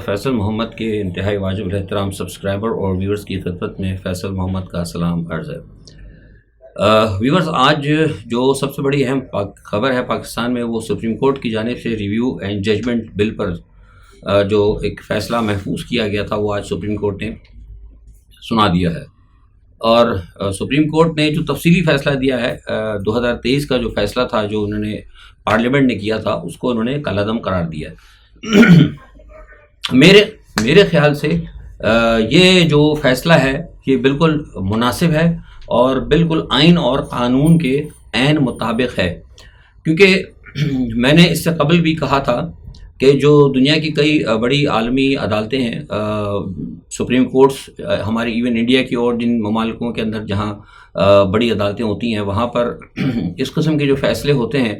فیصل محمد کے انتہائی واجب الاحترام سبسکرائبر اور ویورز کی خدمت میں فیصل محمد کا سلام عرض ہے۔ ویورز، آج جو سب سے بڑی اہم خبر ہے پاکستان میں، وہ سپریم کورٹ کی جانب سے ریویو اینڈ ججمنٹ بل پر جو ایک فیصلہ محفوظ کیا گیا تھا، وہ آج سپریم کورٹ نے سنا دیا ہے۔ اور سپریم کورٹ نے جو تفصیلی فیصلہ دیا ہے 2023 کا جو فیصلہ تھا، جو انہوں نے پارلیمنٹ نے کیا تھا، اس کو انہوں نے کالعدم قرار دیا ہے۔ میرے خیال سے یہ جو فیصلہ ہے یہ بالکل مناسب ہے اور بالکل آئین اور قانون کے عین مطابق ہے، کیونکہ میں نے اس سے قبل بھی کہا تھا کہ جو دنیا کی کئی بڑی عالمی عدالتیں ہیں، سپریم کورٹس ہمارے ایون انڈیا کی اور جن ممالکوں کے اندر جہاں بڑی عدالتیں ہوتی ہیں، وہاں پر اس قسم کے جو فیصلے ہوتے ہیں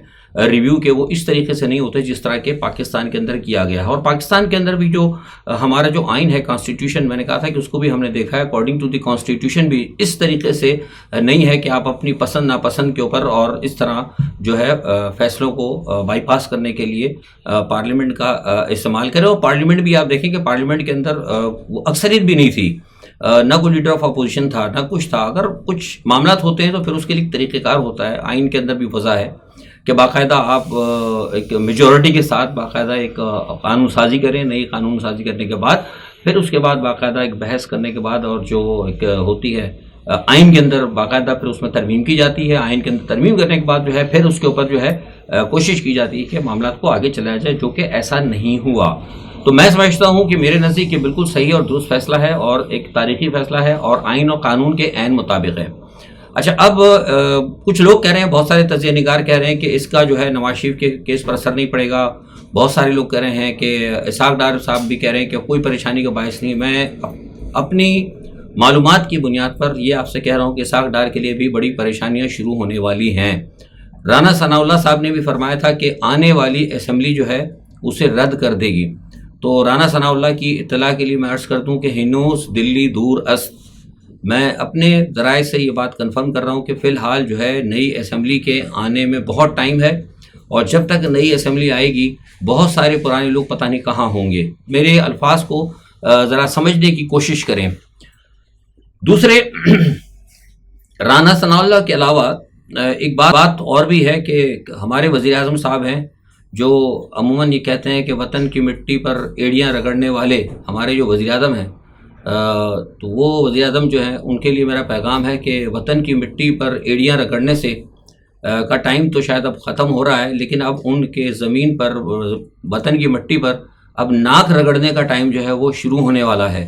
ریویو کے، وہ اس طریقے سے نہیں ہوتے جس طرح کے پاکستان کے اندر کیا گیا ہے۔ اور پاکستان کے اندر بھی جو ہمارا جو آئین ہے، کانسٹیٹیوشن، میں نے کہا تھا کہ اس کو بھی ہم نے دیکھا ہے، اکارڈنگ ٹو دی کانسٹیٹیوشن بھی اس طریقے سے نہیں ہے کہ آپ اپنی پسند ناپسند کے اوپر اور اس طرح جو ہے فیصلوں کو بائی پاس کرنے کے لیے پارلیمنٹ کا استعمال کریں۔ اور پارلیمنٹ بھی آپ دیکھیں کہ پارلیمنٹ کے اندر وہ اکثریت بھی نہیں تھی، نہ کوئی لیڈر آف اپوزیشن تھا، نہ کچھ تھا۔ اگر کچھ معاملات ہوتے ہیں تو پھر اس کے لیے طریقہ کار ہوتا ہے، آئین کے اندر بھی وضع ہے کہ باقاعدہ آپ ایک میجورٹی کے ساتھ باقاعدہ ایک قانون سازی کریں، نئی قانون سازی کرنے کے بعد پھر اس کے بعد باقاعدہ ایک بحث کرنے کے بعد اور جو ایک ہوتی ہے آئین کے اندر باقاعدہ پھر اس میں ترمیم کی جاتی ہے۔ آئین کے اندر ترمیم کرنے کے بعد جو ہے پھر اس کے اوپر جو ہے کوشش کی جاتی ہے کہ معاملات کو آگے چلایا جائے، جو کہ ایسا نہیں ہوا۔ تو میں سمجھتا ہوں کہ میرے نزدیک یہ بالکل صحیح اور درست فیصلہ ہے اور ایک تاریخی فیصلہ ہے اور آئین اور قانون کے عین مطابق ہے۔ اچھا، اب کچھ لوگ کہہ رہے ہیں، بہت سارے تجزیہ نگار کہہ رہے ہیں کہ اس کا جو ہے نواز شریف کے کیس پر اثر نہیں پڑے گا۔ بہت سارے لوگ کہہ رہے ہیں کہ اسحاق ڈار صاحب بھی کہہ رہے ہیں کہ کوئی پریشانی کا باعث نہیں۔ میں اپنی معلومات کی بنیاد پر یہ آپ سے کہہ رہا ہوں کہ اسحاق ڈار کے لیے بھی بڑی پریشانیاں شروع ہونے والی ہیں۔ رانا ثناء اللہ صاحب نے بھی فرمایا تھا کہ آنے والی اسمبلی جو ہے اسے رد کر دے گی۔ تو رانا ثناء اللہ کی اطلاع کے لیے میں عرض کرتا ہوں کہ ہنوز دلی دور است، میں اپنے ذرائع سے یہ بات کنفرم کر رہا ہوں کہ فی الحال جو ہے نئی اسمبلی کے آنے میں بہت ٹائم ہے، اور جب تک نئی اسمبلی آئے گی بہت سارے پرانے لوگ پتہ نہیں کہاں ہوں گے۔ میرے الفاظ کو ذرا سمجھنے کی کوشش کریں۔ دوسرے، رانا ثناء اللہ کے علاوہ ایک بات اور بھی ہے کہ ہمارے وزیر اعظم صاحب ہیں، جو عموماً یہ کہتے ہیں کہ وطن کی مٹی پر ایڑیاں رگڑنے والے ہمارے جو وزیر اعظم ہیں، تو وہ وزیر اعظم جو ہیں ان کے لیے میرا پیغام ہے کہ وطن کی مٹی پر ایڑیاں رگڑنے سے کا ٹائم تو شاید اب ختم ہو رہا ہے، لیکن اب ان کے زمین پر، وطن کی مٹی پر اب ناک رگڑنے کا ٹائم جو ہے وہ شروع ہونے والا ہے۔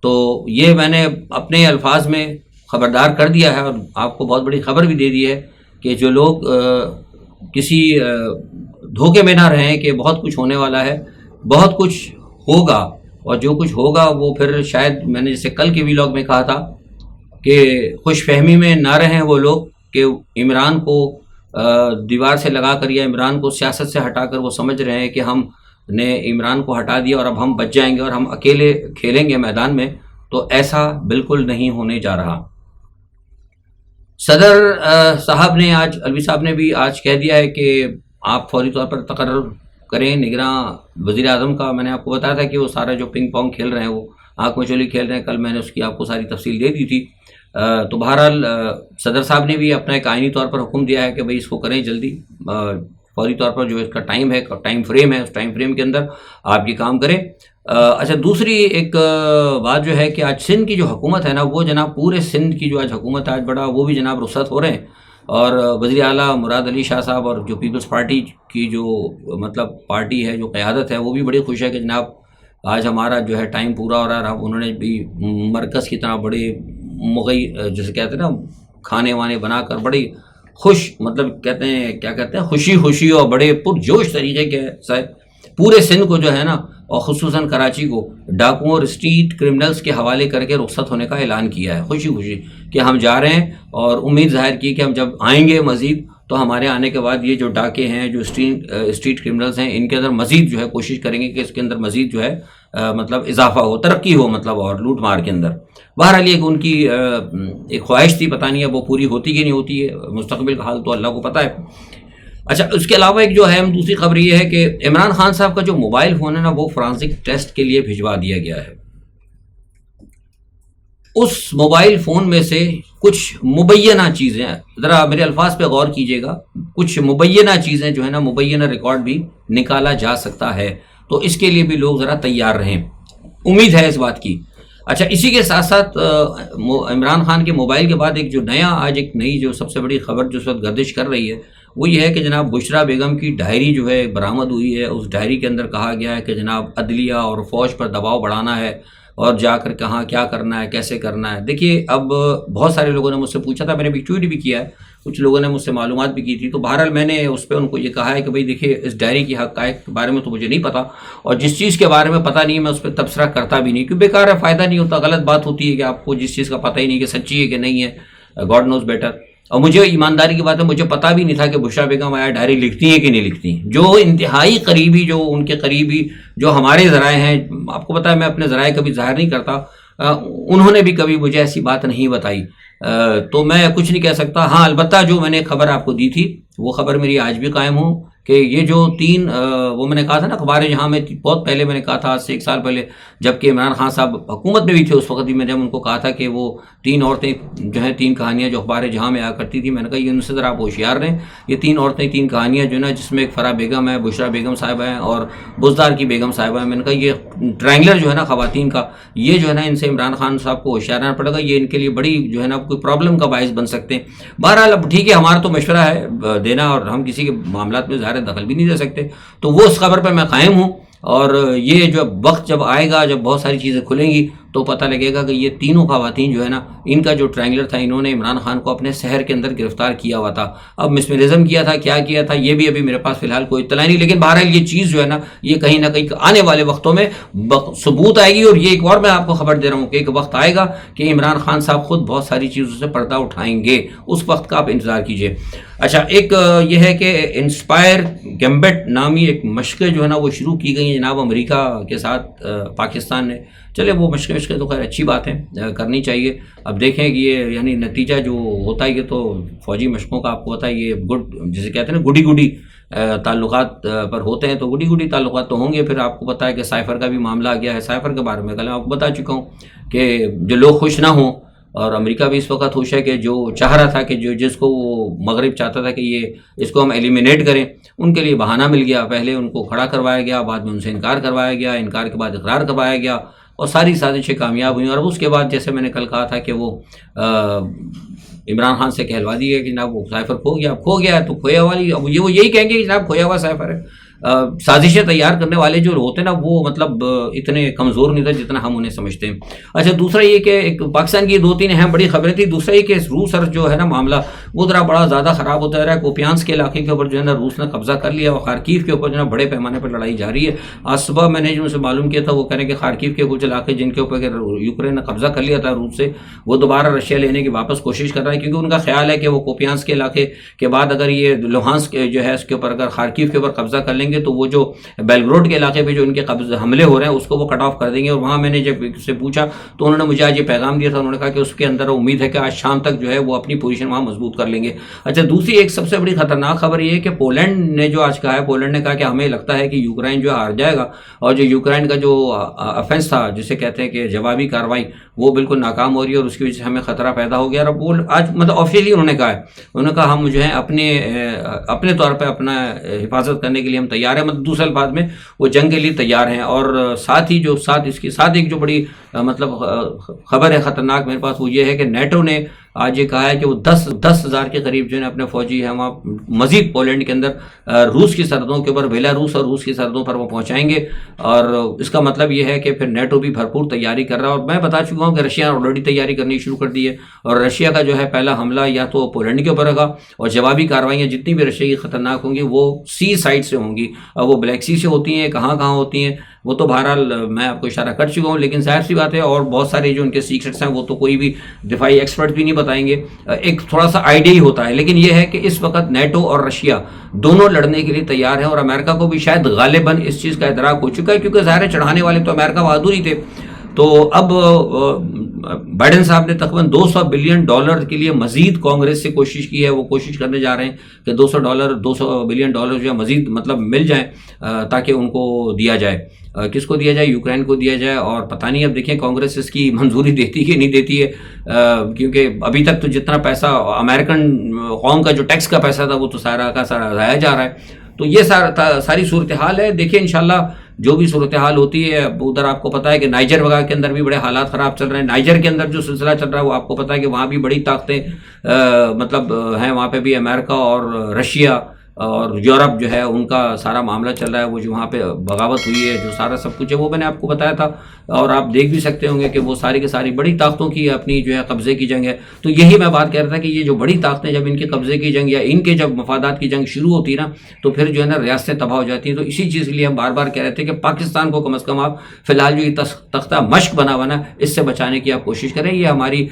تو یہ میں نے اپنے الفاظ میں خبردار کر دیا ہے اور آپ کو بہت بڑی خبر بھی دے دی ہے کہ جو لوگ کسی دھوکے میں نہ رہیں کہ بہت کچھ ہونے والا ہے، بہت کچھ ہوگا، اور جو کچھ ہوگا وہ پھر شاید میں نے جیسے کل کے ویلاگ میں کہا تھا کہ خوش فہمی میں نہ رہیں وہ لوگ کہ عمران کو دیوار سے لگا کر یا عمران کو سیاست سے ہٹا کر وہ سمجھ رہے ہیں کہ ہم نے عمران کو ہٹا دیا اور اب ہم بچ جائیں گے اور ہم اکیلے کھیلیں گے میدان میں، تو ایسا بالکل نہیں ہونے جا رہا۔ صدر صاحب نے آج، الوی صاحب نے بھی آج کہہ دیا ہے کہ آپ فوری طور پر تقرر کریں نگراں وزیر اعظم کا۔ میں نے آپ کو بتایا تھا کہ وہ سارا جو پنگ پونگ کھیل رہے ہیں، وہ آنکھ مچولی کھیل رہے ہیں، کل میں نے اس کی آپ کو ساری تفصیل دے دی تھی۔ تو بہرحال صدر صاحب نے بھی اپنا ایک آئینی طور پر حکم دیا ہے کہ بھئی اس کو کریں جلدی، فوری طور پر جو اس کا ٹائم ہے، ٹائم فریم ہے، اس ٹائم فریم کے اندر آپ یہ کام کریں۔ اچھا، دوسری ایک بات جو ہے کہ آج سندھ کی جو حکومت ہے نا، وہ جناب پورے سندھ کی جو آج حکومت ہے آج بڑا، وہ بھی جناب رخصت ہو رہے ہیں، اور وزیر اعلیٰ مراد علی شاہ صاحب اور جو پیپلز پارٹی کی جو مطلب پارٹی ہے، جو قیادت ہے، وہ بھی بڑی خوش ہے کہ جناب آج ہمارا جو ہے ٹائم پورا ہو رہا ہے۔ انہوں نے بھی مرکز کی طرح بڑے مغی جیسے کہتے ہیں نا کھانے وانے بنا کر بڑی خوش، مطلب کہتے ہیں کیا کہتے ہیں، خوشی اور بڑے پرجوش طریقے کے سے پورے سندھ کو جو ہے نا، اور خصوصاً کراچی کو ڈاکوؤں اور اسٹریٹ کرمنلز کے حوالے کر کے رخصت ہونے کا اعلان کیا ہے، خوشی کہ ہم جا رہے ہیں، اور امید ظاہر کی کہ ہم جب آئیں گے مزید تو ہمارے آنے کے بعد یہ جو ڈاکے ہیں، جو اسٹریٹ کرمنلز ہیں، ان کے اندر مزید جو ہے کوشش کریں گے کہ اس کے اندر مزید جو ہے مطلب اضافہ ہو، ترقی ہو، مطلب اور لوٹ مار کے اندر۔ بہرحال یہ ان کی ایک خواہش تھی، پتہ نہیں اب وہ پوری ہوتی کہ نہیں ہوتی ہے، مستقبل کا حال تو اللہ کو پتہ ہے۔ اچھا، اس کے علاوہ ایک جو ہے دوسری خبر یہ ہے کہ عمران خان صاحب کا جو موبائل فون ہے نا وہ فرانسک ٹیسٹ کے لیے بھجوا دیا گیا ہے. اس موبائل فون میں سے کچھ مبینہ چیزیں، ذرا میرے الفاظ پہ غور کیجئے گا، کچھ مبینہ چیزیں جو ہے نا، مبینہ ریکارڈ بھی نکالا جا سکتا ہے. تو اس کے لیے بھی لوگ ذرا تیار رہیں، امید ہے اس بات کی. اچھا، اسی کے ساتھ ساتھ عمران خان کے موبائل کے بعد ایک جو نیا آج ایک نئی جو سب سے بڑی خبر جو اس وقت گردش کر رہی ہے وہ یہ ہے کہ جناب بشرا بیگم کی ڈائری جو ہے برآمد ہوئی ہے. اس ڈائری کے اندر کہا گیا ہے کہ جناب عدلیہ اور فوج پر دباؤ بڑھانا ہے اور جا کر کہاں کیا کرنا ہے، کیسے کرنا ہے. دیکھیے، اب بہت سارے لوگوں نے مجھ سے پوچھا تھا، میں نے بھی ٹویٹ بھی کیا ہے، کچھ لوگوں نے مجھ سے معلومات بھی کی تھی. تو بہرحال میں نے اس پہ ان کو یہ کہا ہے کہ بھئی دیکھیے، اس ڈائری کی حقائق کے بارے میں تو مجھے نہیں پتا، اور جس چیز کے بارے میں پتہ نہیں میں اس پہ تبصرہ کرتا بھی نہیں، کیوں بیکار ہے، فائدہ نہیں ہوتا. غلط بات ہوتی ہے کہ آپ کو جس چیز کا پتہ ہی نہیں کہ سچی ہے کہ نہیں ہے، گاڈ نوز بیٹر. اور مجھے ایمانداری کی بات ہے، مجھے پتہ بھی نہیں تھا کہ بشرا بیگم آیا ڈائری لکھتی ہیں کہ نہیں لکھتی ہیں. جو انتہائی قریبی، جو ان کے قریبی، جو ہمارے ذرائع ہیں، آپ کو پتہ ہے میں اپنے ذرائع کبھی ظاہر نہیں کرتا، انہوں نے بھی کبھی مجھے ایسی بات نہیں بتائی. تو میں کچھ نہیں کہہ سکتا. ہاں، البتہ جو میں نے خبر آپ کو دی تھی وہ خبر میری آج بھی قائم ہوں کہ یہ جو تین وہ میں نے کہا تھا نا اخبار جہاں میں بہت پہلے میں نے کہا تھا، آج سے 1 سال پہلے، جبکہ عمران خان صاحب حکومت میں بھی تھے اس وقت بھی میں نے ان کو کہا تھا کہ وہ 3 عورتیں جو ہیں، 3 کہانیاں جو اخبار جہاں میں آیا کرتی تھی، میں نے کہا یہ ان سے ذرا آپ ہوشیار رہیں. یہ 3 عورتیں، 3 کہانیاں جو ہے نا، جس میں ایک فرح بیگم ہے، بشرا بیگم صاحبہ ہیں اور بزدار کی بیگم صاحبہ ہیں. میں نے کہا یہ ٹرائنگلر جو ہے نا خواتین کا، یہ جو ہے نا ان سے عمران خان صاحب کو ہوشیار رہنا پڑے گا. یہ ان کے لیے بڑی جو ہے نا کوئی پرابلم کا باعث بن سکتے ہیں. بہرحال اب ٹھیک ہے، ہمارا تو مشورہ ہے دینا، اور ہم کسی کے معاملات میں ظاہر دخل بھی نہیں دے سکتے. تو وہ اس خبر پہ میں قائم ہوں، اور یہ جو وقت جب آئے گا، جب بہت ساری چیزیں کھلیں گی تو پتہ لگے گا کہ یہ تینوں خواتین جو ہے نا، ان کا جو ٹرائنگلر تھا، انہوں نے عمران خان کو اپنے شہر کے اندر گرفتار کیا ہوا تھا. اب مسمرزم کیا تھا، کیا کیا تھا، یہ بھی ابھی میرے پاس فی الحال کوئی اطلاع نہیں. لیکن بہرحال یہ چیز جو ہے نا، یہ کہیں نہ کہیں آنے والے وقتوں میں ثبوت آئے گی. اور یہ ایک اور میں آپ کو خبر دے رہا ہوں کہ ایک وقت آئے گا کہ عمران خان صاحب خود بہت ساری چیزوں سے پردہ اٹھائیں گے. اس وقت کا آپ انتظار کیجئے. اچھا، ایک یہ ہے کہ انسپائر گیمبٹ نامی ایک مشقیں جو ہے نا وہ شروع کی گئی ہیں جناب امریکہ کے ساتھ پاکستان نے. چلے وہ مشقیں تو خیر اچھی بات ہے، کرنی چاہیے. اب دیکھیں کہ یہ یعنی نتیجہ جو ہوتا ہے، یہ تو فوجی مشقوں کا آپ کو پتہ ہے، یہ جسے کہتے ہیں نا گڈی تعلقات پر ہوتے ہیں، تو گڈی تعلقات تو ہوں گے. پھر آپ کو پتہ ہے کہ سائفر کا بھی معاملہ آ گیا ہے. سائفر کے بارے میں کل آپ کو بتا چکا ہوں کہ جو لوگ خوش نہ ہوں، اور امریکہ بھی اس وقت خوش ہے کہ جو چاہ رہا تھا کہ جس کو وہ مغرب چاہتا تھا کہ یہ اس کو ہم ایلیمینیٹ کریں، ان کے لیے بہانہ مل گیا. پہلے ان کو کھڑا کروایا گیا، بعد میں ان سے انکار کروایا گیا، انکار کے بعد اقرار کروایا گیا، اور ساری سازشیں کامیاب ہوئیں. اور اس کے بعد جیسے میں نے کل کہا تھا کہ وہ عمران خان سے کہلوا دی ہے کہ جناب وہ سائفر کھو گیا. اب کھو گیا ہے تو کھویا والی، اب وہ یہی کہیں گے کہ جناب کھویا ہوا سائفر ہے. سازشیں تیار کرنے والے جو ہوتے ہیں نا، وہ مطلب اتنے کمزور نہیں تھے جتنا ہم انہیں سمجھتے ہیں. اچھا، دوسرا یہ کہ ایک پاکستان کی 2-3 اہم بڑی خبریں تھیں. دوسرا یہ کہ روس اور جو ہے نا معاملہ وہ ذرا بڑا زیادہ خراب ہوتا رہا ہے. کوپیانسک کے علاقے کے اوپر جو ہے نا روس نے قبضہ کر لیا، اور خارکیو کے اوپر جو ہے نا بڑے پیمانے پر لڑائی جاری ہے. آج صبح میں نے جو ان سے معلوم کیا تھا، وہ کہہ رہے ہیں کہ خارکیو کے کچھ علاقے جن کے اوپر یوکرین نے قبضہ کر لیا تھا روس سے، وہ دوبارہ رشیا لینے کی واپس کوشش کر رہا ہے، کیونکہ ان کا خیال ہے کہ وہ کوپیانسک کے علاقے کے بعد اگر یہ لوہانسک جو ہے اس کے اوپر اگر خارکیو کے اوپر قبضہ کر لیں گے تو وہ جو بیلگروڈ کے علاقے پہ جو ان کے حملے ہو رہے ہیں اس کو وہ کٹ آف کر دیں گے. اور وہاں میں نے جب سے پوچھا تو انہوں نے مجھے آج یہ پیغام دیا تھا، انہوں نے کہا کہ اس کے اندر امید ہے کہ آج شام تک جو ہے وہ اپنی پوزیشن وہاں مضبوط کر لیں گے. اچھا، دوسری ایک سب سے بڑی خطرناک خبر یہ ہے کہ پولینڈ نے جو آج کہا ہے، پولینڈ نے کہا کہ ہمیں لگتا ہے کہ یوکرائن جو ہار جائے گا، اور جو یوکرائن کا جو افینس تھا جسے کہتے ہیں کہ جوابی کارروائی، وہ بالکل ناکام ہو رہی ہے، اور اس کی وجہ سے ہمیں خطرہ پیدا ہو گیا. اور وہ آج مطلب آفیشلی انہوں نے کہا ہے، انہوں نے کہا ہم جو ہے اپنے طور پہ اپنا حفاظت کرنے کے لیے ہم تیار ہیں. مطلب دوسرے الفاظ میں وہ جنگ کے لیے تیار ہیں. اور ساتھ ہی جو اس کے ساتھ ایک جو بڑی مطلب خبر ہے خطرناک میرے پاس، وہ یہ ہے کہ نیٹو نے آج یہ کہا ہے کہ وہ 10,000 کے قریب جو ہے اپنے فوجی ہیں وہاں مزید پولینڈ کے اندر روس کی سرحدوں کے اوپر، بیلاروس اور روس کی سرحدوں پر وہ پہنچائیں گے. اور اس کا مطلب یہ ہے کہ پھر نیٹو بھی بھرپور تیاری کر رہا ہے. اور میں بتا چکا ہوں کہ رشیا نے آلریڈی تیاری کرنی شروع کر دی ہے، اور رشیا کا جو ہے پہلا حملہ یا تو پولینڈ کے اوپر ہوگا، اور جوابی کارروائیاں جتنی بھی رشیا کی خطرناک ہوں گی وہ سی سائڈ سے ہوں گی. اور وہ بلیک سی سے ہوتی ہیں، کہاں ہوتی ہیں وہ تو بہرحال میں آپ کو اشارہ کر چکا ہوں. لیکن ظاہر سی بات ہے، اور بہت سارے جو ان کے سیکرٹس ہیں وہ تو کوئی بھی دفاعی ایکسپرٹ بھی نہیں بتائیں گے، ایک تھوڑا سا آئیڈیا ہی ہوتا ہے. لیکن یہ ہے کہ اس وقت نیٹو اور رشیا دونوں لڑنے کے لیے تیار ہیں، اور امریکہ کو بھی شاید غالباً اس چیز کا ادراک ہو چکا ہے، کیونکہ ظاہر چڑھانے والے تو امریکہ بہادر ہی تھے. تو اب بائیڈن صاحب نے تقریباً $200 بلین کے لیے مزید کانگریس سے کوشش کی ہے. وہ کوشش کرنے جا رہے ہیں کہ $200 بلین جو ہے مزید مطلب مل جائیں تاکہ ان کو دیا جائے. کس کو دیا جائے؟ یوکرین کو دیا جائے. اور پتہ نہیں اب دیکھیں کانگریس اس کی منظوری دیتی کہ نہیں دیتی ہے، کیونکہ ابھی تک تو جتنا پیسہ امریکن قوم کا جو ٹیکس کا پیسہ تھا وہ تو سارا کا سارا ضائع جا رہا ہے. تو یہ ساری صورتحال ہے. دیکھیں انشاءاللہ جو بھی صورتحال ہوتی ہے. ادھر آپ کو پتہ ہے کہ نائجر وغیرہ کے اندر بھی بڑے حالات خراب چل رہے ہیں. نائجر کے اندر جو سلسلہ چل رہا ہے وہ آپ کو پتہ ہے کہ وہاں بھی بڑی طاقتیں مطلب ہیں. وہاں پہ بھی امریکہ اور رشیا اور یورپ جو ہے ان کا سارا معاملہ چل رہا ہے. وہ جو وہاں پہ بغاوت ہوئی ہے، جو سارا سب کچھ ہے وہ میں نے آپ کو بتایا تھا. اور آپ دیکھ بھی سکتے ہوں گے کہ وہ ساری کی ساری بڑی طاقتوں کی اپنی جو ہے قبضے کی جنگ ہے. تو یہی میں بات کہہ رہا تھا کہ یہ جو بڑی طاقتیں جب ان کے قبضے کی جنگ یا ان کے جب مفادات کی جنگ شروع ہوتی ہے نا تو پھر جو ہے نا ریاستیں تباہ ہو جاتی ہیں. تو اسی چیز کے لیے ہم بار بار کہہ رہے تھے کہ پاکستان کو کم از کم آپ فی الحال جو یہ تختہ مشق بنا ہوا نا اس سے بچانے کی آپ کوشش کریں. یہ ہماری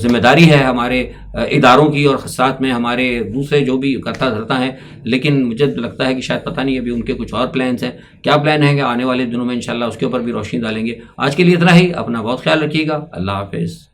ذمہ داری ہے ہمارے اداروں کی، اور ساتھ میں ہمارے دوسرے جو بھی کرتا دھرتا ہیں. لیکن مجھے لگتا ہے کہ شاید پتہ نہیں ابھی ان کے کچھ اور پلانس ہیں. کیا پلان ہیں کہ آنے والے دنوں میں انشاءاللہ اس کے اوپر بھی روشنی ڈالیں گے. آج کے لیے اتنا ہی. اپنا بہت خیال رکھیے گا. اللہ حافظ.